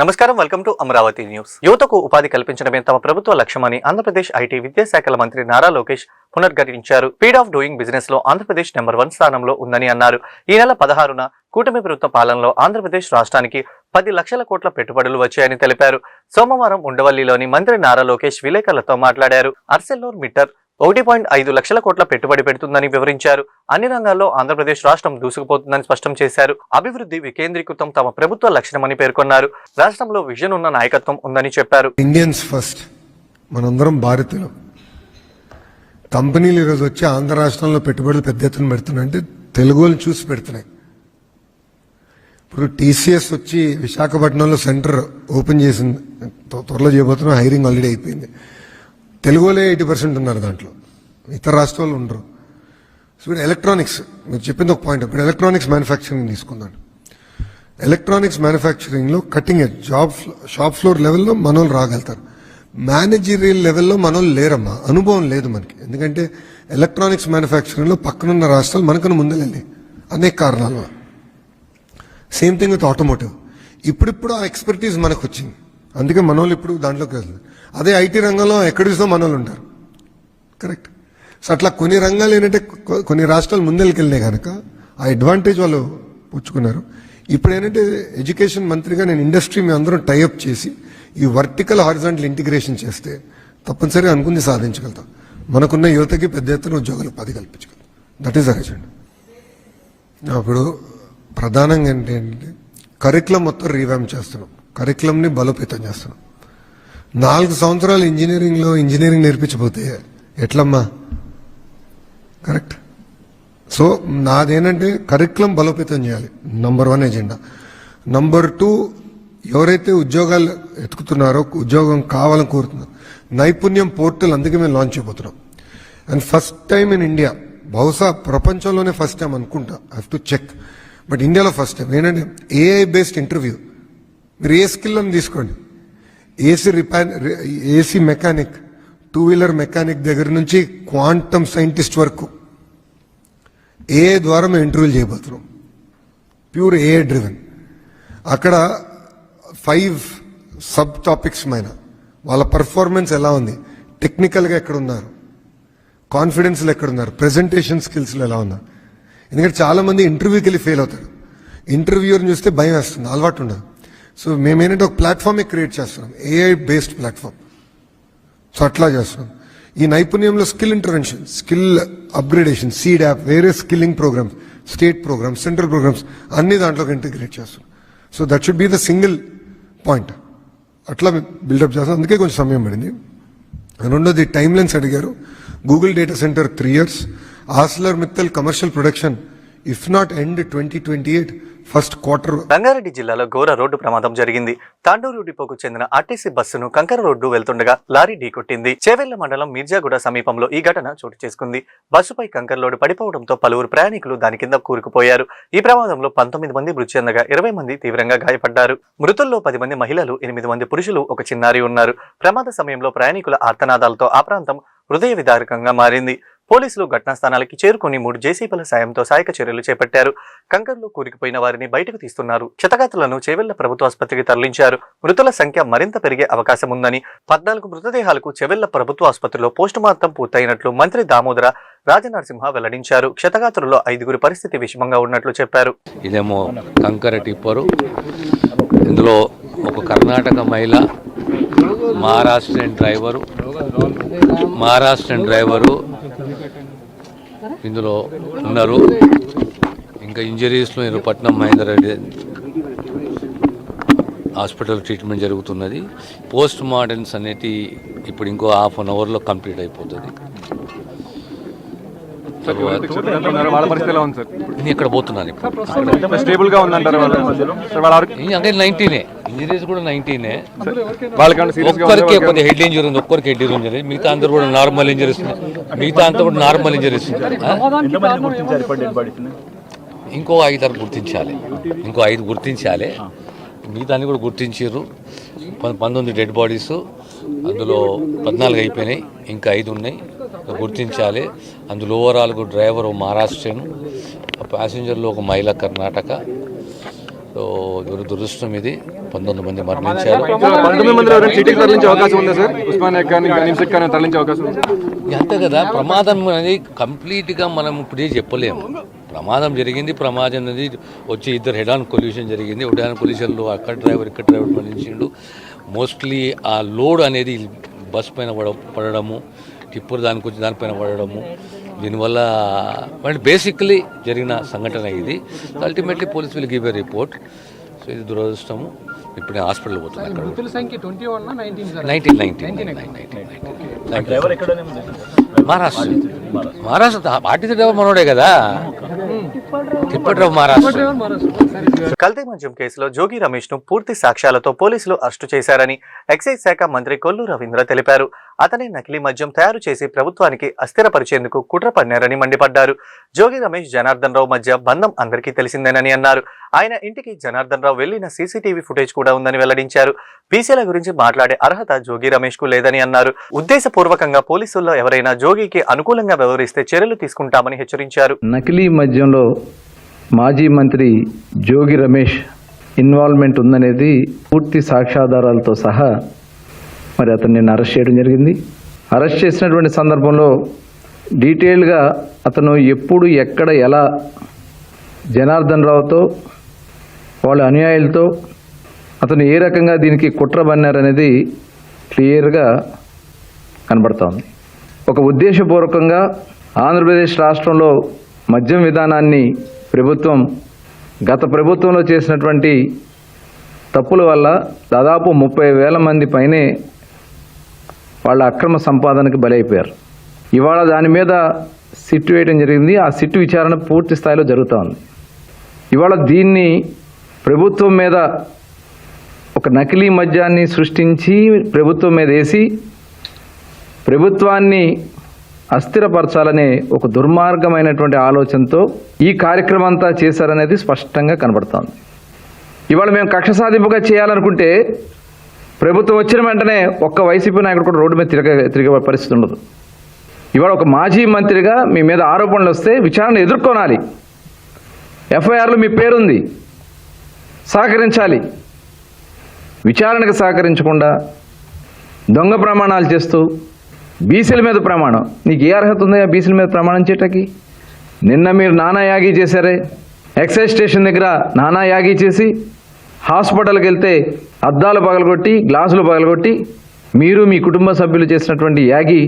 నమస్కారం, welcome to Amaravati news. యువతకు ఉపాధి కల్పించడమే తమ ప్రభుత్వ లక్ష్యమని ఆంధ్రప్రదేశ్ ఐటీ విద్యాశాఖల మంత్రి Nara Lokesh పునర్ఘటించారు. Speed of doing business లో ఆంధ్రప్రదేశ్ నెంబర్ 1 స్థానంలో ఉందని అన్నారు. ఈ నెల 16న కూటమి ప్రభుత్వ పాలనలో ఆంధ్రప్రదేశ్ రాష్ట్రానికి 10 లక్షల కోట్ల పెట్టుబడులు వచ్చాయని తెలిపారు. సోమవారం ఉండవల్లిలోని మంత్రి నారా లోకేష్ విలేకరులతో మాట్లాడారు. ఆర్సెల్లోర్ మిట్టర్ 1.5 లక్షల కోట్ల పెట్టుబడి పెడుతుందని వివరించారు. అన్ని రంగాల్లో ఆంధ్రప్రదేశ్ రాష్ట్రం దూసుకుపోతుందని స్పష్టం చేశారు. అభివృద్ధి వికేంద్రీకృతం తమ ప్రభుత్వ లక్ష్యమని పేర్కొన్నారు. రాష్ట్రంలో విజన్ ఉన్న నాయకత్వం ఉందని చెప్పారు. ఇండియన్స్ ఫస్ట్, మనందరం భారతీయులు. కంపెనీలు ఈరోజు వచ్చి ఆంధ్ర రాష్ట్రంలో పెట్టుబడులు పెద్ద ఎత్తున పెడుతున్నాయంటే తెలుగు వాళ్ళు చూసి పెడుతున్నాయి. ఇప్పుడు టీసీఎస్ వచ్చి విశాఖపట్నంలో సెంటర్ ఓపెన్ చేసింది, త్వరలో చేయబోతున్నాం. హైరింగ్ ఆల్రెడీ అయిపోయింది. తెలుగు వాళ్ళే 80% ఉన్నారు దాంట్లో, ఇతర రాష్ట్రాలు ఉండరు. సో ఇప్పుడు ఎలక్ట్రానిక్స్, మీరు చెప్పింది ఒక పాయింట్. ఇప్పుడు ఎలక్ట్రానిక్స్ మ్యానుఫ్యాక్చరింగ్ తీసుకుందాం. ఎలక్ట్రానిక్స్ మ్యానుఫ్యాక్చరింగ్లో కటింగ్ ఎడ్జ్ షాప్ ఫ్లోర్ లెవెల్లో మనోళ్ళు రాగలుగుతారు. మేనేజరియల్ లెవెల్లో మనోళ్ళు లేరమ్మా, అనుభవం లేదు మనకి. ఎందుకంటే ఎలక్ట్రానిక్స్ మ్యానుఫ్యాక్చరింగ్లో పక్కనున్న రాష్ట్రాలు మనకన్నా ముందెళ్ళి అనేక కారణాలు. Same thing with automotive. ఇప్పుడిప్పుడు ఆ ఎక్స్పర్టీస్ మనకు వచ్చింది, అందుకే మనోళ్ళు ఇప్పుడు దాంట్లోకి వెళ్తుంది. అదే ఐటీ రంగంలో ఎక్కడ చూసినా మనోళ్ళు ఉంటారు. కరెక్ట్. సో అట్లా కొన్ని రంగాలు ఏంటంటే కొన్ని రాష్ట్రాలు ముందెళ్ళకెళ్ళినాయి కనుక ఆ అడ్వాంటేజ్ వాళ్ళు పుచ్చుకున్నారు. ఇప్పుడు ఏంటంటే ఎడ్యుకేషన్ మంత్రిగా నేను ఇండస్ట్రీ మీ అందరం టైఅప్ చేసి ఈ వర్టికల్ హారిజాంటల్ ఇంటిగ్రేషన్ చేస్తే తప్పనిసరిగా అనుకుంది సాధించగలుగుతాం. మనకున్న యువతకి పెద్ద ఎత్తున ఉద్యోగాలు 10 కల్పించగలుగుతాం. That is అరెజెండా. అప్పుడు ప్రధానంగా ఏంటంటే కరికులం మొత్తం రీవ్యామ్ చేస్తున్నాం, కరికులంని బలోపేతం చేస్తున్నాం. 4 సంవత్సరాలు ఇంజనీరింగ్ నేర్పించబోతే ఎట్లమ్మా? కరెక్ట్. సో నాదేంటంటే కరికులం బలోపేతం చేయాలి, నంబర్ 1 ఎజెండా. నంబర్ 2, ఎవరైతే ఉద్యోగాలు ఎత్తుకుతున్నారో, ఉద్యోగం కావాలని కోరుతున్నారు, నైపుణ్యం పోర్టల్ అందుకే మేము లాంచ్ చేయబోతున్నాం. And first time in India, బహుశా ప్రపంచంలోనే ఫస్ట్ టైం అనుకుంటా, I have to check, but ఇండియాలో ఫస్ట్ టైం ఏంటంటే ఏఐ బేస్డ్ ఇంటర్వ్యూ. మీరు ఏ స్కిల్ అని తీసుకోండి, ఏసీ మెకానిక్, 2-వీలర్ మెకానిక్ దగ్గర నుంచి క్వాంటమ్ సైంటిస్ట్ వరకు ఏఐ ద్వారా మేము ఇంటర్వ్యూలు చేయబోతున్నాం. Pure AI driven. అక్కడ 5 సబ్ టాపిక్స్ పైన వాళ్ళ పర్ఫార్మెన్స్ ఎలా ఉంది, టెక్నికల్గా ఎక్కడున్నారు, కాన్ఫిడెన్స్లో ఎక్కడున్నారు, ప్రెజెంటేషన్ స్కిల్స్లో ఎలా ఉన్నారు. ఎందుకంటే చాలామంది ఇంటర్వ్యూకి వెళ్ళి ఫెయిల్ అవుతారు. ఇంటర్వ్యూని చూస్తే భయం వేస్తుంది, అలవాటు ఉండదు. సో మేమేంటంటే ఒక ప్లాట్ఫామే క్రియేట్ చేస్తున్నాం, ఏఐ బేస్డ్ ప్లాట్ఫామ్. సో అట్లా చేస్తున్నాం. ఈ నైపుణ్యంలో skill intervention, skill upgradation, seed app, వేరే skilling programs, state programs, central programs అన్ని దాంట్లోకి ఇంటిగ్రేట్ చేస్తున్నాం. So that should be the single point. అట్లా బిల్డప్ చేస్తాం. అందుకే కొంచెం సమయం పడింది. రెండోది టైమ్ లైన్స్ అడిగారు. Google data center 3 years, Arcelor Mittal commercial production if not end 2028 first quarter. Rangareddy జిల్లాలో ఘోర రోడ్డు ప్రమాదం జరిగింది. తాండూరు డిపోకు చెందిన ఆర్టీసీ బస్సును కంకర రోడ్డు వెళ్తుండగా లారీ ఢీకొట్టింది. చేవెళ్ల మండలం మిర్జాగూడ సమీపంలో ఈ ఘటన చోటు చేసుకుంది. బస్సుపై కంకర లోడు పడిపోవడంతో పలువురు ప్రయాణికులు దాని కింద కూరుకుపోయారు. ఈ ప్రమాదంలో 19 మంది మృతి చెందగా 20 మంది తీవ్రంగా గాయపడ్డారు. మృతుల్లో 10 మంది మహిళలు, 8 మంది పురుషులు, ఒక చిన్నారి ఉన్నారు. ప్రమాద సమయంలో ప్రయాణికుల ఆర్తనాదాలతో ఆ ప్రాంతం హృదయ విదారకంగా మారింది. పోలీసులు ఘటనా స్థానాలకి చేరుకుని 3 జేసీబీల సాయంతో సహాయక చర్యలు చేపట్టారు. కంకర్లో కూరుకుపోయిన వారిని బయటకు తీస్తున్నారు. క్షతగాత్రులను చేవెళ్ల ప్రభుత్వ ఆసుపత్రికి తరలించారు. మృతుల సంఖ్య మరింత పెరిగే అవకాశం ఉందని, 14 మృతదేహాలకు చేవెళ్ల ప్రభుత్వ ఆసుపత్రిలో పోస్టుమార్టం పూర్తయినట్లు మంత్రి దామోదర రాజనరసింహ వెల్లడించారు. క్షతగాత్రుల్లో 5 పరిస్థితి విషమంగా ఉన్నట్లు చెప్పారు. ఇదేమో కంకర టిప్పరు. ఇందులో ఒక కర్ణాటక మహిళ, మహారాష్ట్రన్ డ్రైవరు ఇందులో ఉన్నారు. ఇంకా ఇంజరీస్లో ఇరుపట్నం మహేందర్ రెడ్డి హాస్పిటల్ ట్రీట్మెంట్ జరుగుతున్నది. పోస్ట్ మార్టమ్స్ అనేది ఇప్పుడు ఇంకో ½ an hourలో కంప్లీట్ అయిపోతుంది. నేను ఇక్కడ పోతున్నాను. అంటే 19 ఇంజరీస్ కూడా 19. ఒక్కరికి కొద్దిగా హెడ్ ఇంజరీ ఉంది, ఒక్కరికి హెడ్ ఇంజరీ, మిగతా అందరూ కూడా నార్మల్ ఇంజరీస్. ఇంకో 5 గుర్తించాలి, ఇంకో 5 గుర్తించాలి. మిగతాన్ని కూడా గుర్తించారు. 19 డెడ్ బాడీస్, అందులో 14 అయిపోయినాయి, ఇంకా 5 ఉన్నాయి, గుర్తించాలి. అందులో ఓవరాల్ డ్రైవర్ మహారాష్ట్రను, ప్యాసింజర్లో ఒక మహిళ కర్ణాటక, సో దురదృష్టం ఇది. 19 మంది మరణించారు. 19 మందిలో సిటీకి తరలించే అవకాశం ఉందా సార్? ఉస్మానియా కానీ నిమ్స్కి కానీ తరలించే అవకాశం ఉంది? అంతే కదా, ప్రమాదం అనేది కంప్లీట్గా మనం ఇప్పుడే చెప్పలేము. ప్రమాదం జరిగింది, ప్రమాదం అనేది వచ్చి ఇద్దరు హెడ్ ఆన్ కొల్యూషన్ జరిగింది. హెడ్ ఆన్ కొల్యూషన్లో అక్కడ డ్రైవర్ ఇక్కడ డ్రైవర్ మరణించిండు. మోస్ట్లీ ఆ లోడ్ అనేది బస్ పైన పడడము, టిప్పర్ దానిపైన పడడము, దీనివల్ల అంటే బేసిక్లీ జరిగిన సంఘటన ఇది. Ultimately police will give a report. So ఇది దురదృష్టము. ఇప్పుడే హాస్పిటల్ పోతుంది. అక్కడ 19 మహారాష్ట్ర ఆర్టీసీ డ్రైవర్ మనోడే కదా, టిప్పర్ డ్రైవర్ మహారాష్ట్ర. కల్తీ మద్యం కేసులో జోగి రమేష్ ను పూర్తి సాక్ష్యాలతో పోలీసులు అరెస్టు చేశారని ఎక్సైజ్ శాఖ మంత్రి కొల్లు రవీంద్ర తెలిపారు. అతనే నకిలీ మద్యం తయారు చేసి ప్రభుత్వానికి అస్థిరపరిచేందుకు కుట్ర పన్నారని మండిపడ్డారు. జోగి రమేష్ జనార్దన్ రావు మధ్య బంధం అందరికీ తెలిసిందేనని అన్నారు. ఆయన ఇంటికి జనార్దన్ రావు వెళ్లిన సీసీటీవీ ఫుటేజ్ కూడా ఉందని వెల్లడించారు. బీసీల గురించి మాట్లాడే అర్హత జోగి రమేష్ కు లేదని అన్నారు. ఉద్దేశపూర్వకంగా పోలీసుల్లో ఎవరైనా జోగికి అనుకూలంగా వ్యవహరిస్తే చర్యలు తీసుకుంటామని హెచ్చరించారు. నకిలీ మద్యంలో మాజీ మంత్రి జోగి రమేష్ ఇన్వాల్వ్మెంట్ ఉందనేది పూర్తి సాక్ష్యాధారాలతో సహా మరి అతన్ని అరెస్ట్ చేయడం జరిగింది. అరెస్ట్ చేసినటువంటి సందర్భంలో డీటెయిల్గా అతను ఎప్పుడు ఎక్కడ ఎలా జనార్దన్ రావుతో వాళ్ళ అనుయాయులతో అతను ఏ రకంగా దీనికి కుట్ర బన్నారనేది క్లియర్గా కనబడుతోంది. ఒక ఉద్దేశపూర్వకంగా ఆంధ్రప్రదేశ్ రాష్ట్రంలో మద్యం విధానాన్ని గత ప్రభుత్వంలో చేసినటువంటి తప్పుల వల్ల దాదాపు 30,000 మంది పైనే వాళ్ళ అక్రమ సంపాదనకి బలైపోయారు. ఇవాళ దాని మీద సిట్ వేయడం జరిగింది. ఆ సిట్ విచారణ పూర్తి స్థాయిలో జరుగుతూ ఉంది. ఇవాళ దీన్ని ప్రభుత్వం మీద ఒక నకిలీ మద్యాన్ని సృష్టించి ప్రభుత్వం మీద వేసి ప్రభుత్వాన్ని అస్థిరపరచాలనే ఒక దుర్మార్గమైనటువంటి ఆలోచనతో ఈ కార్యక్రమం అంతా చేశారనేది స్పష్టంగా కనబడుతోంది. ఇవాళ మేము కక్ష సాధింపుగా చేయాలనుకుంటే ప్రభుత్వం వచ్చిన వెంటనే ఒక్క వైసీపీ నాయకుడు కూడా రోడ్డు మీద తిరిగే పరిస్థితి ఉండదు. ఇవాళ ఒక మాజీ మంత్రిగా మీ మీద ఆరోపణలు వస్తే విచారణ ఎదుర్కొనాలి. ఎఫ్ఐఆర్లో మీ పేరుంది, సహకరించాలి. విచారణకు సహకరించకుండా దొంగ ప్రమాణాలు చేస్తూ బీసీల మీద ప్రమాణం, నీకు ఏ అర్హత ఉందా బీసీల మీద ప్రమాణం చేయటానికి? నిన్న మీరు నానా యాగి చేశారే, ఎక్సైజ్ స్టేషన్ దగ్గర నానా యాగి చేసి హాస్పిటల్కి వెళ్తే అద్దాలు పగలగొట్టి గ్లాసులు పగలగొట్టి మీరు మీ కుటుంబ సభ్యులు చేసినటువంటి యాగి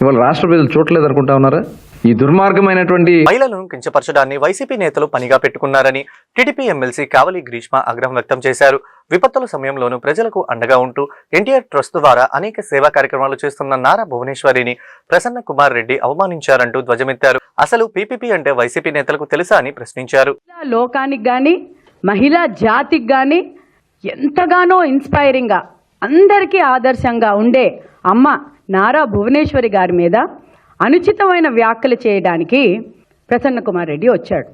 ఇవాళ రాష్ట్ర ప్రజలు చూడలేదు అనుకుంటా ఉన్నారా? ఈ దుర్మార్గమైనటువంటి మహిళలను కించపరచడాన్ని వైసీపీ నేతలు పనిగా పెట్టుకున్నారని టీడీపీ ఎమ్మెల్సీ కావలి గ్రీష్మ ఆగ్రహం వ్యక్తం చేశారు. విపత్తుల సమయంలోనూ ప్రజలకు అండగా ఉంటూ ఎన్టీఆర్ ట్రస్ట్ ద్వారా అనేక సేవా కార్యక్రమాలు చేస్తున్న నారా భువనేశ్వరిని ప్రసన్న కుమార్ రెడ్డి అవమానించారంటూ ధ్వజమెత్తారు. అసలు పీపీపీ అంటే వైసీపీ నేతలకు తెలుసా అని ప్రశ్నించారు. లోకానికి గాని మహిళా జాతికి గాని ఎంతగానో ఇన్స్పైరింగ్ గా అందరికీ ఆదర్శంగా ఉండే అమ్మ నారా భువనేశ్వరి గారి మీద అనుచితమైన వ్యాఖ్యలు చేయడానికి ప్రసన్న కుమార్ రెడ్డి వచ్చాడు.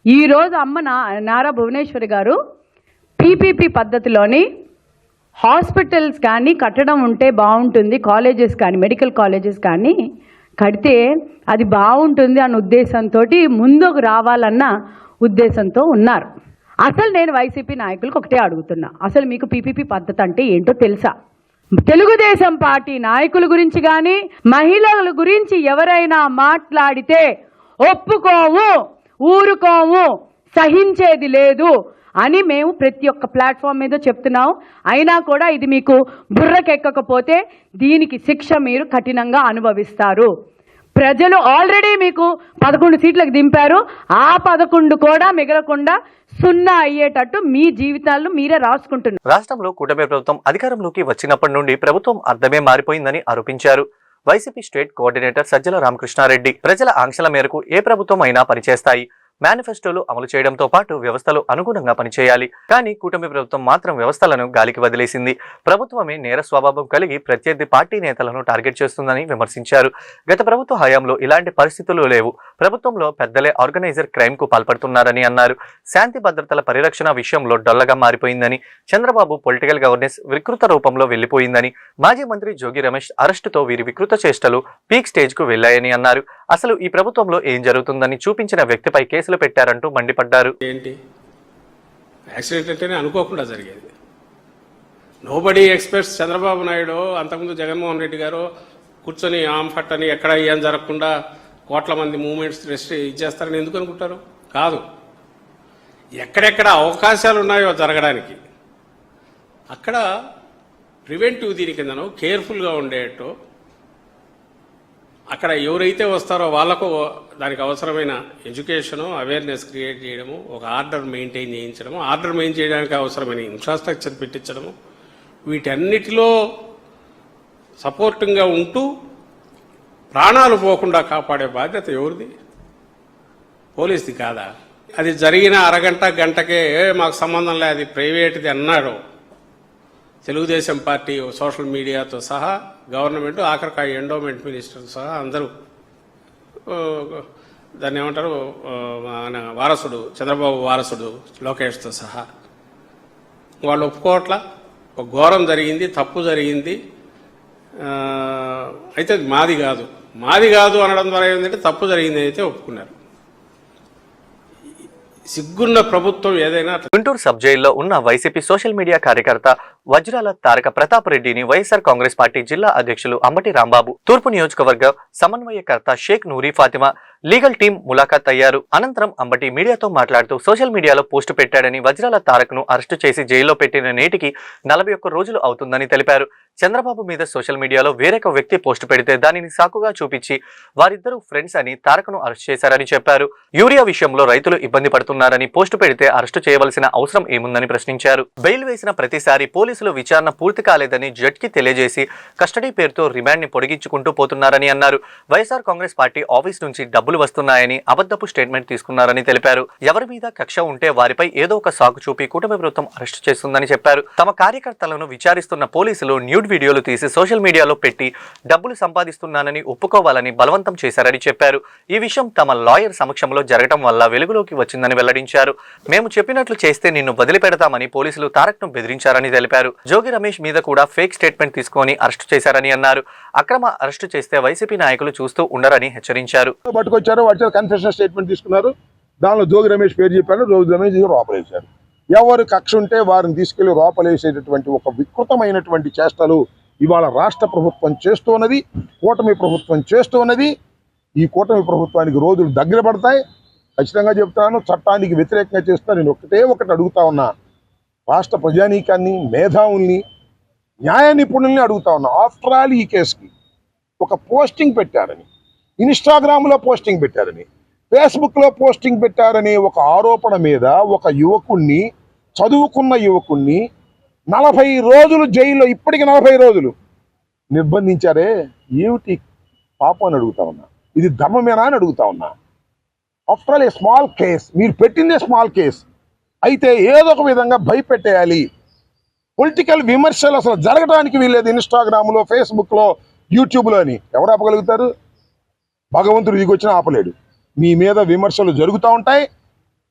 ఈరోజు అమ్మ నారా భువనేశ్వరి గారు పీపీపీ పద్ధతిలోని హాస్పిటల్స్ కానీ కట్టడం ఉంటే బాగుంటుంది, కాలేజెస్ కానీ మెడికల్ కాలేజెస్ కానీ కడితే అది బాగుంటుంది అన్న ఉద్దేశంతో ముందుకు రావాలన్న ఉద్దేశంతో ఉన్నారు. అసలు నేను వైసీపీ నాయకులకు ఒకటే అడుగుతున్నా, అసలు మీకు పీపీపీ పద్ధతి అంటే ఏంటో తెలుసా? తెలుగుదేశం పార్టీ నాయకుల గురించి కానీ మహిళల గురించి ఎవరైనా మాట్లాడితే ఒప్పుకోము, ఊరుకోము, సహించేది లేదు అని మేము ప్రతి ఒక్క ప్లాట్ఫామ్ మీద చెప్తున్నాం. అయినా కూడా ఇది మీకు బుర్రకెక్కకపోతే దీనికి శిక్ష మీరు కఠినంగా అనుభవిస్తారు. ప్రజలు ఆల్రెడీ మీకు 11 సీట్లకు దింపారు. ఆ 11 కూడా మిగలకుండా 0 అయ్యేటట్టు మీ జీవితాలను మీరే రాసుకుంటున్నారు. రాష్ట్రంలో కూటమి ప్రభుత్వం అధికారంలోకి వచ్చినప్పటి నుండి ప్రభుత్వం అర్థమే మారిపోయిందని ఆరోపించారు. వైసీపీ స్టేట్ కోఆర్డినేటర్ సజ్జల రామకృష్ణారెడ్డి ప్రజల ఆంక్షల మేరకు ఏ ప్రభుత్వం అయినా పనిచేస్తాయి, మేనిఫెస్టోలు అమలు చేయడంతో పాటు వ్యవస్థలు అనుగుణంగా పనిచేయాలి. కానీ కూటమి ప్రభుత్వం మాత్రం వ్యవస్థలను గాలికి వదిలేసింది. ప్రభుత్వమే నేర స్వభావం కలిగి ప్రత్యర్థి పార్టీ నేతలను టార్గెట్ చేస్తుందని విమర్శించారు. గత ప్రభుత్వ హయాంలో ఇలాంటి పరిస్థితులు లేవు. ప్రభుత్వంలో పెద్దలే ఆర్గనైజర్ క్రైమ్ కు పాల్పడుతున్నారని అన్నారు. శాంతి భద్రతల పరిరక్షణ విషయంలో డొల్లగా మారిపోయిందని, చంద్రబాబు పొలిటికల్ గవర్నెన్స్ వికృత రూపంలో వెళ్లిపోయిందని, మాజీ మంత్రి జోగి రమేష్ అరెస్టుతో వీరి వికృత చేష్టలు పీక్ స్టేజ్ కు వెళ్లాయని అన్నారు. అసలు ఈ ప్రభుత్వంలో ఏం జరుగుతుందని చూపించిన వ్యక్తిపై కేసులు పెట్టారంటూ మండిపడ్డారు. ఏంటి యాక్సిడెంట్ అంటేనే అనుకోకుండా జరిగేది. నోబడీ ఎక్స్పెక్ట్స్ చంద్రబాబు నాయుడు అంతకుముందు జగన్మోహన్ రెడ్డి గారు కూర్చొని ఆంఫట్ అని ఎక్కడ ఏం జరగకుండా కోట్ల మంది మూవ్మెంట్స్ రెస్ట్ ఇచ్చేస్తారని ఎందుకు అనుకుంటారు? కాదు, ఎక్కడెక్కడ అవకాశాలు ఉన్నాయో జరగడానికి అక్కడ ప్రివెంటివ్ దీని కిందను కేర్ఫుల్గా ఉండేట్టు అక్కడ ఎవరైతే వస్తారో వాళ్లకు దానికి అవసరమైన ఎడ్యుకేషను, అవేర్నెస్ క్రియేట్ చేయడము, ఒక ఆర్డర్ మెయింటైన్ చేయించడము, ఆర్డర్ మెయింటైన్ చేయడానికి అవసరమైన ఇన్ఫ్రాస్ట్రక్చర్ పెట్టించడము, వీటన్నిటిలో సపోర్టింగ్గా ఉంటూ ప్రాణాలు పోకుండా కాపాడే బాధ్యత ఎవరిది? పోలీసుది కాదా? అది జరిగిన అరగంట గంటకే మాకు సంబంధం లేదు, అది ప్రైవేట్ది అన్నాడు తెలుగుదేశం పార్టీ సోషల్ మీడియాతో సహా, గవర్నమెంట్, ఆఖరికి ఎండోమెంట్ మినిస్టర్ సహా అందరూ, దాన్ని ఏమంటారు, మన వారసుడు చంద్రబాబు వారసుడు లోకేష్తో సహా వాళ్ళు ఒప్పుకోవట్లా. ఒక ఘోరం జరిగింది, తప్పు జరిగింది, అయితే మాది కాదు అనడం ద్వారా ఏంటంటే తప్పు జరిగింది అయితే ఒప్పుకున్నారు. సిగ్గున్న ప్రభుత్వం ఏదైనా. గుంటూరు సబ్ జైల్లో ఉన్న వైసీపీ సోషల్ మీడియా కార్యకర్త వజ్రాల తారక ప్రతాప్ రెడ్డిని వైఎస్ఆర్ కాంగ్రెస్ పార్టీ జిల్లా అధ్యక్షులు అంబటి రాంబాబు, తూర్పు నియోజకవర్గ సమన్వయకర్త షేక్ నూరి ఫాతిమా, లీగల్ టీం ములాఖాత్ అయ్యారు. అనంతరం అంబటి మీడియాతో మాట్లాడుతూ సోషల్ మీడియాలో పోస్టు పెట్టాడని, వజ్రాల తారక్ ను అరెస్టు చేసి జైల్లో పెట్టిన నేటికి 41 రోజులు అవుతుందని తెలిపారు. చంద్రబాబు మీద సోషల్ మీడియాలో వేరొక వ్యక్తి పోస్టు పెడితే దానిని సాకుగా చూపించి వారిద్దరూ ఫ్రెండ్స్ అని తారక్ను అరెస్ట్ చేశారని చెప్పారు. యూరియా విషయంలో రైతులు ఇబ్బంది పడుతున్నారని, పోస్టు పెడితే అరెస్టు చేయవలసిన అవసరం ఏముందని ప్రశ్నించారు. బెయిల్ వేసిన ప్రతిసారి పోలీసులు విచారణ పూర్తి కాలేదని జడ్జికి తెలియజేసి కస్టడీ పేరుతో రిమాండ్ ని పొడిగించుకుంటూ పోతున్నారని అన్నారు. వైఎస్ఆర్ కాంగ్రెస్ పార్టీ ఆఫీస్ నుంచి డబ్బులు వస్తున్నాయని అబద్ధపు స్టేట్మెంట్ తీసుకున్నారని తెలిపారు. ఎవరి మీద కక్ష ఉంటే వారిపై ఏదో ఒక సాకు చూపి కూటమి ప్రభుత్వం అరెస్టు చేస్తుందని చెప్పారు. తమ కార్యకర్తలను విచారిస్తున్న పోలీసులు న్యూడ్ వీడియోలు తీసి సోషల్ మీడియాలో పెట్టి డబ్బులు సంపాదిస్తున్నానని ఒప్పుకోవాలని బలవంతం చేశారని చెప్పారు. ఈ విషయం తమ లాయర్ సమక్షంలో జరగడం వల్ల వెలుగులోకి వచ్చిందని వెల్లడించారు. మేము చెప్పినట్లు చేస్తే నిన్ను వదిలిపెడతామని పోలీసులు తారక్ ను బెదిరించారని తెలిపారు. జోగి రమేష్ మీద కూడా ఫేక్ స్టేట్మెంట్ తీసుకొని అరెస్టు చేశారని అన్నారు. అక్రమ అరెస్టు చేస్తే వైసీపీ నాయకులు చూస్తూ ఉండరని హెచ్చరించారు. పట్టుకొచ్చారు, వాటి కన్ఫెషన్ స్టేట్మెంట్ తీసుకున్నారు, దానిలో జోగి రమేష్ పేరు చెప్పారు, జోగి రమేష్ లోపలేశారు. ఎవరు కక్ష ఉంటే వారిని తీసుకెళ్లి లోపలేసేటటువంటి ఒక వికృతమైనటువంటి చేష్టలు ఇవాళ రాష్ట్ర ప్రభుత్వం చేస్తున్నది, కూటమి ప్రభుత్వం చేస్తున్నది. ఈ కూటమి ప్రభుత్వానికి రోజులు దగ్గర పడతాయి. ఖచ్చితంగా చెప్తాను, చట్టానికి వ్యతిరేకంగా చేస్తున్నా. నేను ఒకటి అడుగుతా ఉన్నా, రాష్ట్ర ప్రజానీకాన్ని, మేధావుల్ని, న్యాయ నిపుణుల్ని అడుగుతా ఉన్నా. ఆఫ్టర్ ఆల్ ఈ కేసుకి ఒక పోస్టింగ్ పెట్టారని, ఇన్స్టాగ్రామ్లో పోస్టింగ్ పెట్టారని, ఫేస్బుక్లో పోస్టింగ్ పెట్టారనే ఒక ఆరోపణ మీద ఒక యువకుణ్ణి, చదువుకున్న యువకుణ్ణి 40 రోజులు జైల్లో, ఇప్పటికి 40 రోజులు నిర్బంధించారే, ఏమిటి పాపం అని అడుగుతా ఉన్నా. ఇది ధర్మమేనా అని అడుగుతా ఉన్నా. After all a small case, మీరు పెట్టిందే స్మాల్ కేస్ అయితే ఏదో ఒక విధంగా భయపెట్టేయాలి. పొలిటికల్ విమర్శలు అసలు జరగడానికి వీల్లేదు ఇన్స్టాగ్రామ్లో, ఫేస్బుక్లో, యూట్యూబ్లో అని ఎవరు ఆపగలుగుతారు? భగవంతుడు దిగొచ్చినా ఆపలేడు. మీ మీద విమర్శలు జరుగుతూ ఉంటాయి,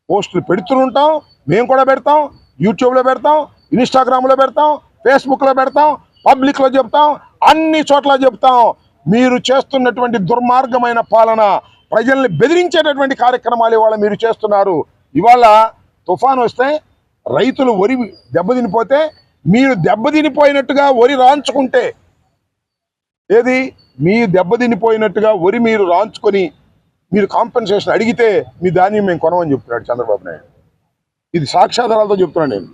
పోస్టులు పెడుతూ ఉంటాం, మేము కూడా పెడతాం, యూట్యూబ్లో పెడతాం, ఇన్స్టాగ్రామ్లో పెడతాం, ఫేస్బుక్లో పెడతాం, పబ్లిక్లో చెప్తాం, అన్ని చోట్ల చెప్తాం. మీరు చేస్తున్నటువంటి దుర్మార్గమైన పాలన, ప్రజల్ని బెదిరించేటటువంటి కార్యక్రమాలు ఇవాళ మీరు చేస్తున్నారు. ఇవాళ తుఫాను వస్తే రైతులు వరి దెబ్బతినిపోతే మీరు దెబ్బతినిపోయినట్టుగా వరి రాంచుకుంటే, ఏది మీ దెబ్బతినిపోయినట్టుగా వరి మీరు రాంచుకొని మీరు కాంపెన్సేషన్ అడిగితే మీ ధాన్యం మేము కొనమని చెప్తున్నాడు చంద్రబాబు నాయుడు. ఇది సాక్ష్యాధారాలతో చెప్తున్నాను నేను.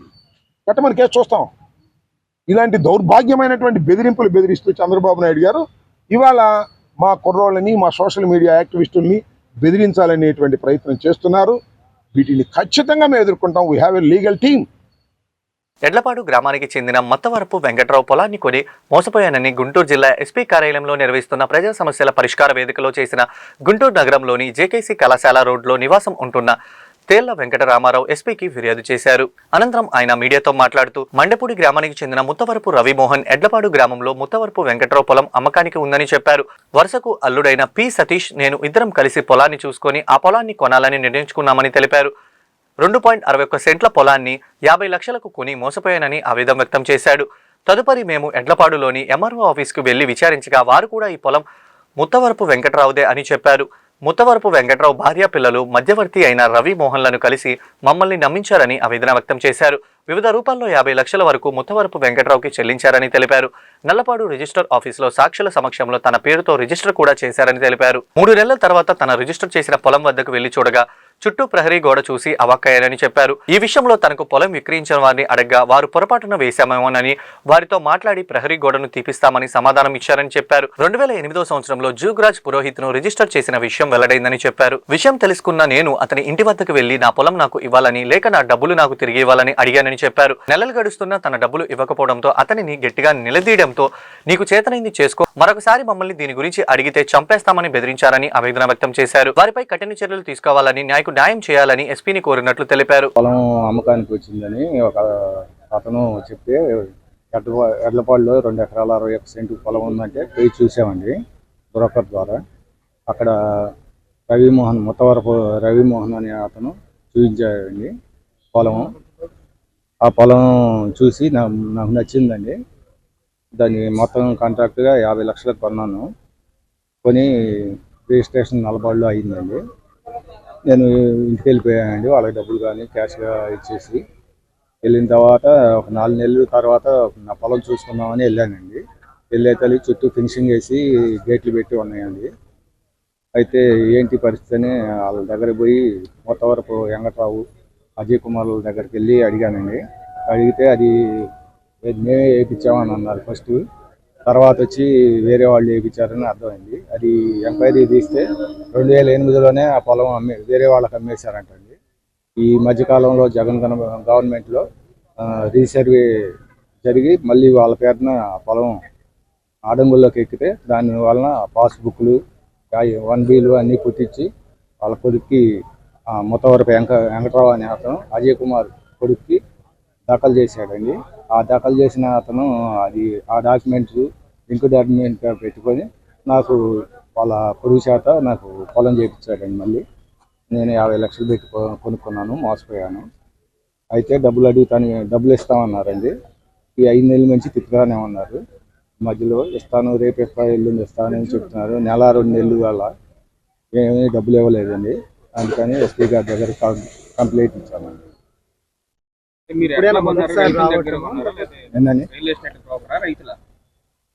కట్టమని కేసు చూస్తాం. ఇలాంటి దౌర్భాగ్యమైనటువంటి బెదిరింపులు బెదిరిస్తూ చంద్రబాబు నాయుడు గారు ఇవాళ మా కుర్రోళ్ళని, మా సోషల్ మీడియా యాక్టివిస్టుల్ని బెదిరించాలనేటువంటి ప్రయత్నం చేస్తున్నారు. వీటిని ఖచ్చితంగా మేము ఎదుర్కొంటాం. We have a legal team. Edlapadu గ్రామానికి చెందిన మత్తవరపు వెంకట్రావు పొలాన్ని కొని మోసపోయానని గుంటూరు జిల్లా ఎస్పీ కార్యాలయంలో నిర్వహిస్తున్న ప్రజా సమస్యల పరిష్కార వేదికలో చేసిన గుంటూరు నగరంలోని జేకేసీ కళాశాల రోడ్లో నివాసం ఉంటున్న తేళ్ల వెంకటరామారావు ఎస్పీకి ఫిర్యాదు చేశారు. అనంతరం ఆయన మీడియాతో మాట్లాడుతూ మండపూడి గ్రామానికి చెందిన ముత్తవరపు రవిమోహన్ ఎడ్లపాడు గ్రామంలో ముత్తవరపు వెంకట్రావు పొలం అమ్మకానికి ఉందని చెప్పారు. వరుసకు అల్లుడైన పి సతీష్, నేను ఇద్దరం కలిసి పొలాన్ని చూసుకొని ఆ పొలాన్ని కొనాలని నిర్ణయించుకున్నామని తెలిపారు. 2.61 సెంట్ల పొలాన్ని 50 లక్షలకు కొని మోసపోయానని ఆవేదన వ్యక్తం చేశాడు. తదుపరి మేము ఎడ్లపాడులోని ఎంఆర్ఓ ఆఫీస్కు వెళ్లి విచారించగా వారు కూడా ఈ పొలం ముత్తవరపు వెంకట్రావుదే అని చెప్పారు. ముత్తవరపు వెంకట్రావు భార్య పిల్లలు మధ్యవర్తి అయిన రవి మోహన్లను కలిసి మమ్మల్ని నమ్మించారని ఆవేదన వ్యక్తం చేశారు. వివిధ రూపాల్లో 50 లక్షల వరకు ముత్తవరపు వెంకట్రావుకి చెల్లించారని తెలిపారు. నల్లపాడు రిజిస్టర్ ఆఫీసులో సాక్షుల సమక్షంలో తన పేరుతో రిజిస్టర్ కూడా చేశారని తెలిపారు. 3 నెలల తర్వాత తన రిజిస్టర్ చేసిన పొలం వద్దకు వెళ్లి చూడగా చుట్టూ ప్రహరీ గోడ చూసి అవాక్కయ్యారని చెప్పారు. ఈ విషయంలో తనకు పొలం విక్రయించిన వారిని అడగ్గా వారు పొరపాటున వేశామేమోనని వారితో మాట్లాడి ప్రహరీ గోడను తీపిస్తామని సమాధానం ఇచ్చారని చెప్పారు. 2008వ సంవత్సరంలో జూగ్రాజ్ పురోహిత్ను రిజిస్టర్ చేసిన విషయం వెల్లడైందని చెప్పారు. విషయం తెలుసుకున్న నేను అతని ఇంటి వద్దకు వెళ్లి నా పొలం నాకు ఇవ్వాలని లేక నా డబ్బులు నాకు తిరిగి ఇవ్వాలని అడిగానని చెప్పారు. నెలలు గడుస్తున్నా తన డబ్బులు ఇవ్వకపోవడంతో అతనిని గట్టిగా నిలదీయడంతో నీకు చేతనైంది చేసుకో, మరొకసారి మమ్మల్ని దీని గురించి అడిగితే చంపేస్తామని బెదిరించారని ఆవేదన వ్యక్తం చేశారు. వారిపై కఠిన చర్యలు తీసుకోవాలని న్యాయం చేయాలని ఎస్పీని కోరినట్లు తెలిపారు. పొలం అమ్మకానికి వచ్చిందని ఒక అతను చెప్తే ఎడ్లపాడులో 2 ఎకరాల 61 సెంటు పొలం ఉందంటే పోయి చూసామండి బ్రోకర్ ద్వారా. అక్కడ ముత్తవరపు రవిమోహన్ అనే అతను చూపించాడండి పొలం. ఆ పొలం చూసి నాకు నచ్చిందండి. దాన్ని మొత్తం కాంట్రాక్ట్గా 50 లక్షలకు కొన్నాను. కొని రిజిస్ట్రేషన్ నల్లబాడులో అయిందండి. నేను ఇంటికి వెళ్ళిపోయానండి. వాళ్ళకి డబ్బులు కానీ క్యాష్గా ఇచ్చేసి వెళ్ళిన తర్వాత ఒక 4 నెలల తర్వాత నా పొలం చూసుకుందామని వెళ్ళానండి. వెళ్ళే తల్లి చుట్టూ ఫినిషింగ్ వేసి గేట్లు పెట్టి ఉన్నాయండి. అయితే ఏంటి పరిస్థితి అని వాళ్ళ దగ్గర పోయి ముత్తవరపు వెంకట్రావు అజయ్ కుమార్ దగ్గరికి వెళ్ళి అడిగానండి. అడిగితే అది మేమే వేయించామని అన్నారు ఫస్ట్. తర్వాత వచ్చి వేరే వాళ్ళు వేయించారని అర్థమైంది. అది ఎంక్వైరీ తీస్తే 2008లోనే ఆ పొలం వేరే వాళ్ళకి అమ్మేశారంటండి. ఈ మధ్యకాలంలో జగన్ గవర్నమెంట్లో రీసర్వే జరిగి మళ్ళీ వాళ్ళ పేరున ఆ పొలం ఆడంగుల్లోకి ఎక్కితే దాని వలన పాస్బుక్లు 1Bలు అన్నీ పుట్టించి వాళ్ళ కొడుక్కి ముత్తవరపు వెంకట్రావు అనే అతను అజయ్ కుమార్ కొడుక్కి దాఖలు చేశాడండి. ఆ దాఖలు చేసిన అతను ఆ డాక్యుమెంట్స్ లింక్ డాక్యుమెంట్ పెట్టుకొని నాకు వాళ్ళ పొరుగు చేత నాకు పొలం చేయించాడండి. మళ్ళీ నేను 50 లక్షలు పెట్టి కొనుక్కున్నాను, మోసపోయాను. అయితే డబ్బులు ఇస్తామన్నారండి. ఈ 5 నెలల నుంచి తిప్పుతానే ఉన్నారు. మధ్యలో ఇస్తాను, రేపు ఇస్తాను, ఎల్లుండి ఇస్తానని చెప్తున్నారు. నెల 2 నెలలు వల్ల ఏమీ డబ్బులు ఇవ్వలేదండి. అందుకని ఎస్పీ గారి దగ్గర కంప్లైంట్ ఇచ్చామండి.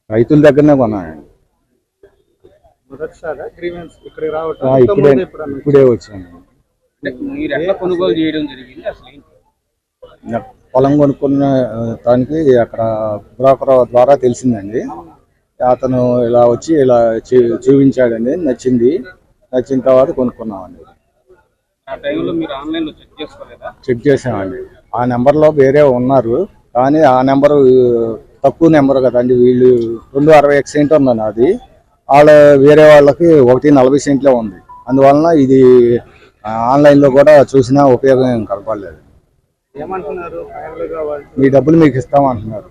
రైతుల దగ్గరనే కొన్నానండి. ఇప్పుడే వచ్చాను. పొలం కొనుక్కున్న దానికి అక్కడ బ్రోకర్ ద్వారా తెలిసిందండి. అతను ఇలా వచ్చి ఇలా చూపించాడండి. నచ్చిన తర్వాత కొనుక్కున్నామండి. చెక్ చేసామండి. ఆ నెంబర్లో వేరే ఉన్నారు కానీ ఆ నెంబరు తక్కువ నెంబర్ కదండి. వీళ్ళు 260 సెంట్ ఉందండి. అది వేరే వాళ్ళకి 140 సెంట్లే ఉంది. అందువలన ఇది ఆన్లైన్లో కూడా చూసినా ఉపయోగం కనపడలేదు. ఏమంటున్నారు? మీ డబ్బులు మీకు ఇస్తామంటున్నారు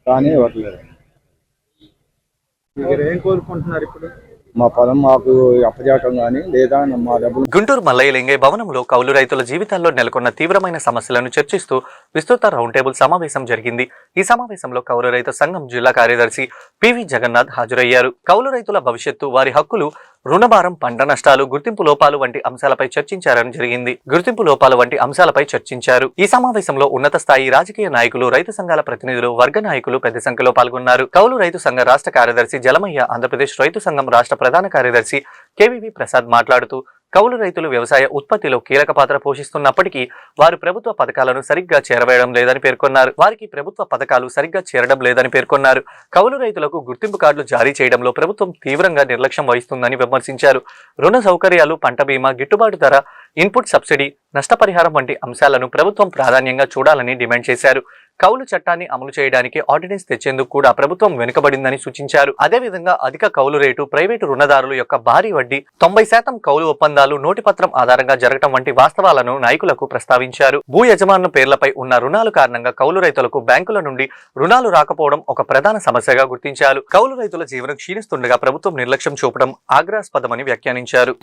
కానీ ఇవ్వట్లేదు. ఏం కోరుకుంటున్నారు ఇప్పుడు? మా పొలం మాకు అప్పజేయటం కానీ లేదా మా డబ్బులు. గుంటూరు మల్లయ్య లింగయ్య భవనంలో కౌలు రైతుల జీవితాల్లో నెలకొన్న తీవ్రమైన సమస్యలను చర్చిస్తూ విస్తృత రౌండ్ టేబుల్ సమావేశం జరిగింది. ఈ సమావేశంలో కౌలు రైతు సంఘం జిల్లా కార్యదర్శి పివి జగన్నాథ్ హాజరయ్యారు. కౌలు రైతుల భవిష్యత్తు, వారి హక్కులు, రుణభారం, పంట నష్టాలు, గుర్తింపు లోపాలు వంటి అంశాలపై చర్చించారు. ఈ సమావేశంలో ఉన్నత స్థాయి రాజకీయ నాయకులు, రైతు సంఘాల ప్రతినిధులు, వర్గ నాయకులు పెద్ద సంఖ్యలో పాల్గొన్నారు. కౌలు రైతు సంఘ రాష్ట్ర కార్యదర్శి జలమయ్య, ఆంధ్రప్రదేశ్ రైతు సంఘం రాష్ట్ర ప్రధాన కార్యదర్శి కేవీవి ప్రసాద్ మాట్లాడుతూ కౌలు రైతులు వ్యవసాయ ఉత్పత్తిలో కీలక పాత్ర పోషిస్తున్నప్పటికీ వారు ప్రభుత్వ పథకాలను సరిగ్గా చేరవేయడం లేదని పేర్కొన్నారు. వారికి ప్రభుత్వ పథకాలు సరిగ్గా చేరడం లేదని పేర్కొన్నారు. కౌలు రైతులకు గుర్తింపు కార్డులు జారీ చేయడంలో ప్రభుత్వం తీవ్రంగా నిర్లక్ష్యం వహిస్తుందని విమర్శించారు. రుణ సౌకర్యాలు, పంట బీమా, గిట్టుబాటు ధర, ఇన్పుట్ సబ్సిడీ, నష్టపరిహారం వంటి అంశాలను ప్రభుత్వం ప్రాధాన్యంగా చూడాలని డిమాండ్ చేశారు. కౌలు చట్టాన్ని అమలు చేయడానికి ఆర్డినెన్స్ తెచ్చేందుకు కూడా ప్రభుత్వం వెనుకబడిందని సూచించారు. అదేవిధంగా అధిక కౌలు రేటు, ప్రైవేటు రుణదారుల యొక్క భారీ వడ్డీ, 90% కౌలు ఒప్పందాలు నోటిపత్రం ఆధారంగా జరగడం వంటి వాస్తవాలను నాయకులకు ప్రస్తావించారు. భూ యజమానుల పేర్లపై ఉన్న రుణాల కారణంగా కౌలు రైతులకు బ్యాంకుల నుండి రుణాలు రాకపోవడం ఒక ప్రధాన సమస్యగా గుర్తించారు. కౌలు రైతుల జీవనం క్షీణిస్తుండగా ప్రభుత్వం నిర్లక్ష్యం చూపడం ఆగ్రహాస్పదమని వ్యాఖ్యానించారు.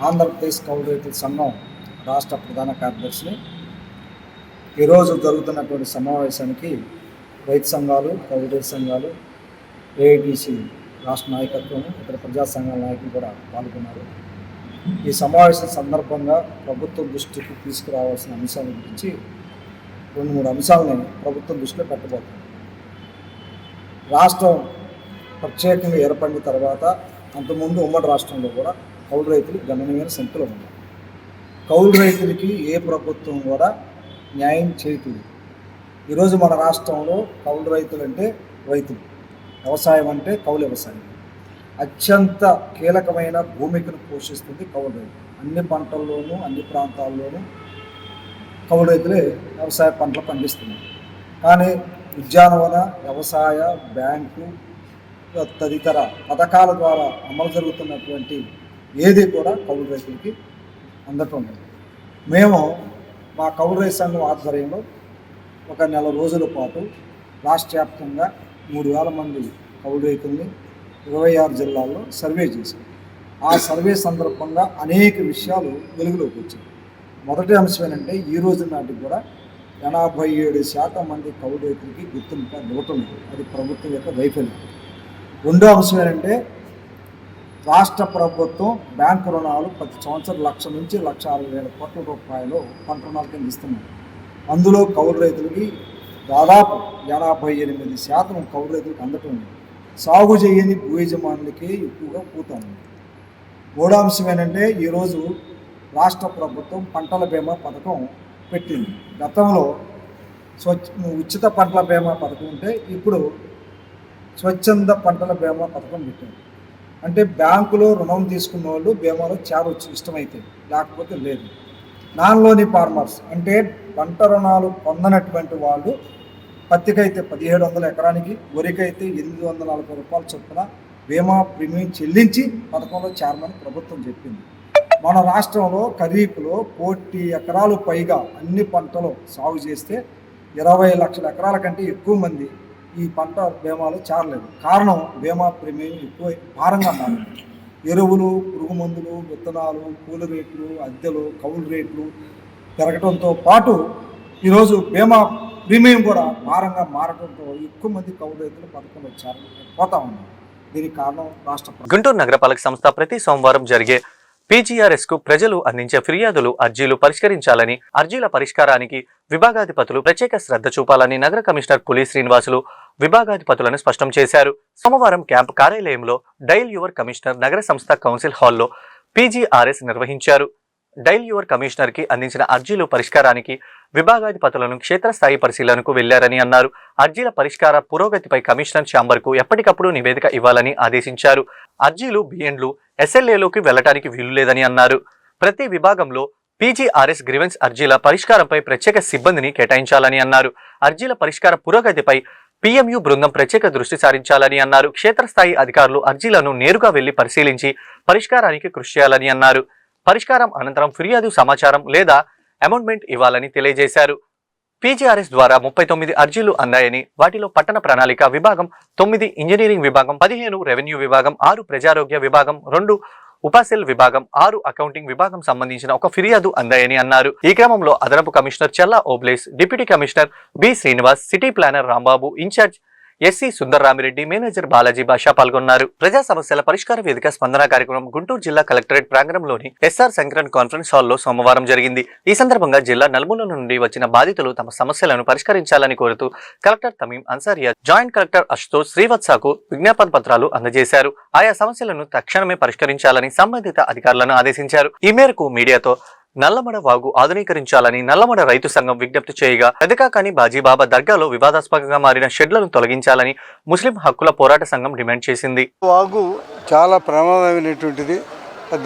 ఆంధ్రప్రదేశ్ కౌలు రైతుల సంఘం రాష్ట్ర ప్రధాన కార్యదర్శిని. ఈరోజు జరుగుతున్నటువంటి సమావేశానికి రైతు సంఘాలు, కౌలు రైతు సంఘాలు, ఏఐటీసీ రాష్ట్ర నాయకత్వం, ఇతర ప్రజా సంఘాల నాయకులు కూడా పాల్గొన్నారు. ఈ సమావేశం సందర్భంగా ప్రభుత్వం దృష్టికి తీసుకురావాల్సిన అంశాల గురించి 2-3 అంశాలని ప్రభుత్వం దృష్టిలో పెట్టబోతుంది. రాష్ట్రం ప్రత్యేకంగా ఏర్పడిన తర్వాత అంతకుముందు ఉమ్మడి రాష్ట్రంలో కూడా కౌలు రైతులు గణనీయమైన సంఖ్యలో ఉన్నారు. కౌలు రైతులకి ఏ ప్రభుత్వం కూడా న్యాయం చేయలేదు. ఈరోజు మన రాష్ట్రంలో కౌలు రైతులు అంటే రైతులు, వ్యవసాయం అంటే కౌలు వ్యవసాయం. అత్యంత కీలకమైన భూమికను పోషిస్తుంది కౌలు రైతు. అన్ని పంటల్లోనూ అన్ని ప్రాంతాల్లోనూ కౌలు రైతులే వ్యవసాయ పంటలు పండిస్తున్నారు. కానీ ఉద్యానవన, వ్యవసాయ, బ్యాంకు తదితర పథకాల ద్వారా అమలు జరుగుతున్నటువంటి ఏది కూడా కౌలు రైతులకి అందటం లేదు. మేము మా కౌలు రైతు సంఘం ఆధ్వర్యంలో ఒక నెల రోజుల పాటు రాష్ట్ర వ్యాప్తంగా 3,000 మంది కౌలు రైతుల్ని 26 జిల్లాల్లో సర్వే చేశాం. ఆ సర్వే సందర్భంగా అనేక విషయాలు వెలుగులోకి వచ్చాయి. మొదటి అంశం ఏంటంటే ఈ రోజు నాటికి కూడా 87% మంది కౌలు రైతులకి గుర్తింపు ఇవ్వటం లేదు. అది ప్రభుత్వం యొక్క వైఫల్యం. రెండో అంశం ఏంటంటే రాష్ట్ర ప్రభుత్వం బ్యాంకు రుణాలు ప్రతి సంవత్సరం 1,00,000 నుంచి 1,60,000 కోట్ల రూపాయలు పంట రుణాల కింద ఇస్తున్నారు. అందులో కౌలు రైతులకి దాదాపు 88% కౌలు రైతులకు అందటం ఉంది. సాగు చేయని భూ యజమానులకి ఎక్కువగా పూత ఉంది. మూడో అంశం ఏంటంటే ఈరోజు రాష్ట్ర ప్రభుత్వం పంటల బీమా పథకం పెట్టింది. గతంలో ఉచిత పంటల బీమా పథకం ఉంటే ఇప్పుడు స్వచ్ఛంద పంటల బీమా పథకం పెట్టింది. అంటే బ్యాంకులో రుణం తీసుకున్న వాళ్ళు బీమాలో చేరవచ్చు ఇష్టమైతే, లేకపోతే లేదు. నాన్ లోని ఫార్మర్స్ అంటే పంట రుణాలు పొందనటువంటి వాళ్ళు పత్తికైతే 1,700 ఎకరానికి, వరికైతే 840 రూపాయల చొప్పున బీమా ప్రీమియం చెల్లించి పథకంలో చేరమని ప్రభుత్వం చెప్పింది. మన రాష్ట్రంలో ఖరీఫ్లో 1,00,00,000 ఎకరాలు పైగా అన్ని పంటలు సాగు చేస్తే 20 లక్షల ఎకరాల కంటే ఎక్కువ మంది ఈ పంట బీమాలో చేరలేదు. కారణం బీమా ప్రీమియం ఎక్కువ భారంగా మారింది. ఎరువులు, పురుగు మందులు, విత్తనాలు, కూలి రేట్లు, అద్దెలు, కౌలు రేట్లు పెరగడంతో పాటు ఈరోజు బీమా ప్రీమియం కూడా భారంగా మారడంతో ఎక్కువ మంది కౌలు రైతులు పథకంలో పోతా ఉన్నారు. దీనికి కారణం రాష్ట్ర గుంటూరు నగరపాలక సంస్థ ప్రతి సోమవారం జరిగే PGRS కు ప్రజలు అందించే ఫిర్యాదులు, అర్జీలు పరిష్కరించాలని, అర్జీల పరిష్కారానికి విభాగాధిపతులు ప్రత్యేక శ్రద్ధ చూపాలని నగర కమిషనర్ పులి శ్రీనివాసులు విభాగాధిపతులను స్పష్టం చేశారు. సోమవారం క్యాంప్ కార్యాలయంలో డైల్ యువర్ కమిషనర్ నగర సంస్థ కౌన్సిల్ హాల్లో PGRS నిర్వహించారు. డైల్ యువర్ కమిషనర్ కి అందించిన అర్జీలు పరిష్కారానికి విభాగాధిపతులను క్షేత్రస్థాయి పరిశీలనకు వెళ్లారని అన్నారు. అర్జీల పరిష్కార పురోగతిపై కమిషనర్ ఛాంబర్ కు ఎప్పటికప్పుడు నివేదిక ఇవ్వాలని ఆదేశించారు. అర్జీలు బిఎన్లు SLAలోకి వెళ్లడానికి వీలు లేదని అన్నారు. ప్రతి విభాగంలో PGRS గ్రీవెన్స్ అర్జీల పరిష్కారంపై ప్రత్యేక సిబ్బందిని కేటాయించాలని అన్నారు. అర్జీల పరిష్కార పురోగతిపై PMU బృందం ప్రత్యేక దృష్టి సారించాలని అన్నారు. క్షేత్రస్థాయి అధికారులు అర్జీలను నేరుగా వెళ్లి పరిశీలించి పరిష్కారానికి కృషి చేయాలని అన్నారు. పరిష్కారం అనంతరం ఫిర్యాదు సమాచారం లేదా అమెండ్మెంట్ ఇవ్వాలని తెలియజేశారు. PGRS ద్వారా 39 అర్జీలు అందాయని, వాటిలో పట్టణ ప్రణాళిక విభాగం 9, ఇంజనీరింగ్ విభాగం 15, రెవెన్యూ విభాగం 6, ప్రజారోగ్య విభాగం 2, ఉపాసెల్ విభాగం 6, అకౌంటింగ్ విభాగం సంబంధించిన ఒక ఫిర్యాదు అందాయని అన్నారు. ఈ క్రమంలో అదనపు commissioner Challa Obles, deputy commissioner B Srinivas, city planner Rambabu, incharge SC Sundarramireddy, manager Balaji Basha పాల్గొన్నారు. ప్రజా సమస్యల పరిష్కార వేదిక స్పందన కార్యక్రమం గుంటూరు జిల్లా కలెక్టరేట్ ప్రాంగణంలోని SR శంకరన్ కాన్ఫరెన్స్ హాల్లో సోమవారం జరిగింది. ఈ సందర్భంగా జిల్లా నలుమూల నుండి వచ్చిన బాధితులు తమ సమస్యలను పరిష్కరించాలని కోరుతూ collector Tameem Ansariya, joint collector Ashutosh శ్రీవత్సకు విజ్ఞాపన పత్రాలు అందజేశారు. ఆయా సమస్యలను తక్షణమే పరిష్కరించాలని సంబంధిత అధికారులను ఆదేశించారు. ఈ మేరకు మీడియాతో నల్లమడ వాగు ఆధునీకరించాలని నల్లమడ రైతు సంఘం విజ్ఞప్తి చేయగా, పెదకాకాని బాజీబాబా దర్గాలో వివాదాస్పదంగా మారిన షెడ్లను తొలగించాలని ముస్లిం హక్కుల పోరాట సంఘం డిమాండ్ చేసింది. వాగు చాలా ప్రమాదమైనటువంటిది.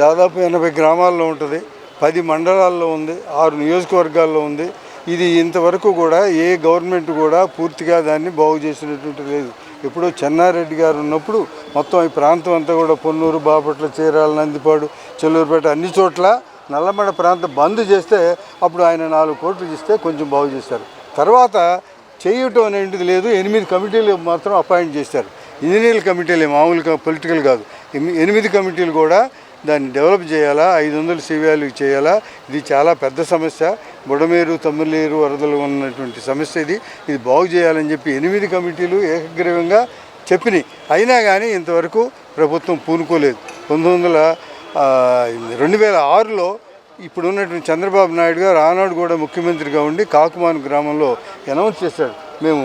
దాదాపు 80 గ్రామాల్లో ఉంటుంది, 10 మండలాల్లో ఉంది, 6 నియోజకవర్గాల్లో ఉంది. ఇది ఇంతవరకు కూడా ఏ గవర్నమెంట్ కూడా పూర్తిగా దాన్ని బాగు చేసినటువంటి లేదు. ఇప్పుడు చెన్నారెడ్డి గారు ఉన్నప్పుడు మొత్తం ఈ ప్రాంతం అంతా కూడా పొన్నూరు, బాపట్ల, చీరాల, నందిపాడు, చెల్లూరుపేట అన్ని చోట్ల నల్లమడ ప్రాంతం బంద్ చేస్తే అప్పుడు ఆయన 4 కోట్లు ఇస్తే కొంచెం బాగు చేశారు. తర్వాత చేయటం అనేది లేదు. 8 కమిటీలు మాత్రం అపాయింట్ చేశారు. ఇంజనీరింగ్ కమిటీలు, మామూలుగా పొలిటికల్ కాదు. 8 కమిటీలు కూడా దాన్ని డెవలప్ చేయాలా, 500 CVలు చేయాలా. ఇది చాలా పెద్ద సమస్య. బుడమేరు, తమ్మిలేరు వరదలు ఉన్నటువంటి సమస్య ఇది బాగు చేయాలని చెప్పి 8 కమిటీలు ఏకగ్రీవంగా చెప్పినాయి. అయినా కానీ ఇంతవరకు ప్రభుత్వం పూనుకోలేదు. 2006లో ఇప్పుడు ఉన్నటువంటి చంద్రబాబు నాయుడు గారు ఆనాడు కూడా ముఖ్యమంత్రిగా ఉండి కాకుమాను గ్రామంలో అనౌన్స్ చేశాడు, మేము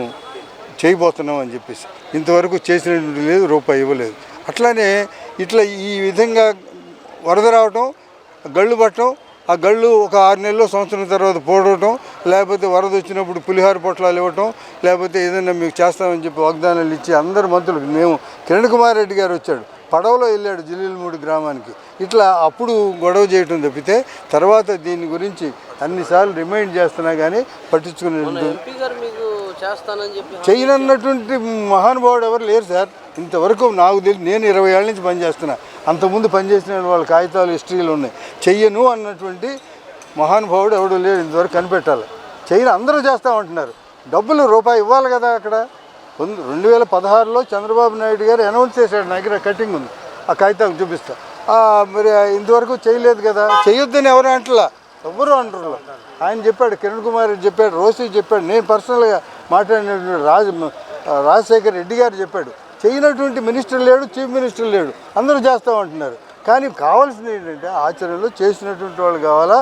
చేయబోతున్నాం అని చెప్పేసి. ఇంతవరకు చేసినటువంటి లేదు, రూపాయి ఇవ్వలేదు. అట్లానే ఇట్లా ఈ విధంగా వరద రావటం, గళ్ళు పట్టడం, ఆ గళ్ళు ఒక 6 నెలలు సంవత్సరం తర్వాత పోడవటం, లేకపోతే వరద వచ్చినప్పుడు పులిహార పొట్లాలు ఇవ్వటం, లేకపోతే ఏదైనా మీకు చేస్తామని చెప్పి వాగ్దానాలు ఇచ్చి అందరు మంత్రులు, మేము కిరణ్ కుమార్ రెడ్డి గారు వచ్చాడు, పడవలో వెళ్ళాడు జిల్లీలమూడి గ్రామానికి, ఇట్లా అప్పుడు గొడవ చేయటం తప్పితే తర్వాత దీని గురించి అన్నిసార్లు రిమైండ్ చేస్తున్నా కానీ పట్టించుకునే చేయనన్నటువంటి మహానుభావుడు ఎవరు లేరు సార్. ఇంతవరకు నాకు తెలియదు, నేను 20 ఏళ్ళ నుంచి పనిచేస్తున్నా, అంతకుముందు పనిచేసిన వాళ్ళ కాగితాలు హిస్టరీలు ఉన్నాయి. చెయ్యను అన్నటువంటి మహానుభావుడు ఎవడు లేరు ఇంతవరకు. కనిపెట్టాలి, చెయ్యను అందరూ చేస్తామంటున్నారు. డబ్బులు రూపాయి ఇవ్వాలి కదా. అక్కడ 2016లో చంద్రబాబు నాయుడు గారు అనౌన్స్ చేశాడు, నా దగ్గర కటింగ్ ఉంది, ఆ కాగితాలు చూపిస్తా. మరి ఇంతవరకు చేయలేదు కదా. చేయొద్దని ఎవరు అంటలా, ఎవరు అంటారు. ఆయన చెప్పాడు, కిరణ్ కుమార్ రెడ్డి చెప్పాడు, రోసి చెప్పాడు, నేను పర్సనల్గా మాట్లాడినటువంటి రాజశేఖర్ రెడ్డి గారు చెప్పాడు. చేయనటువంటి మినిస్టర్ లేడు, చీఫ్ మినిస్టర్ లేడు, అందరూ చేస్తామంటున్నారు. కానీ కావాల్సింది ఏంటంటే ఆచరణలో చేసినటువంటి వాళ్ళు కావాలా.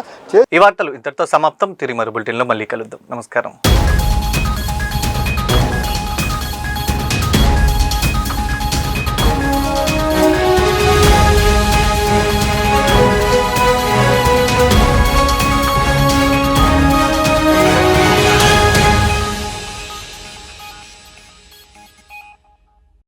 ఈ వార్తలు ఇంతటితో సమాప్తం. తిరిగి మరో బులెటిన్లో మళ్ళీ కలుద్దాం. నమస్కారం.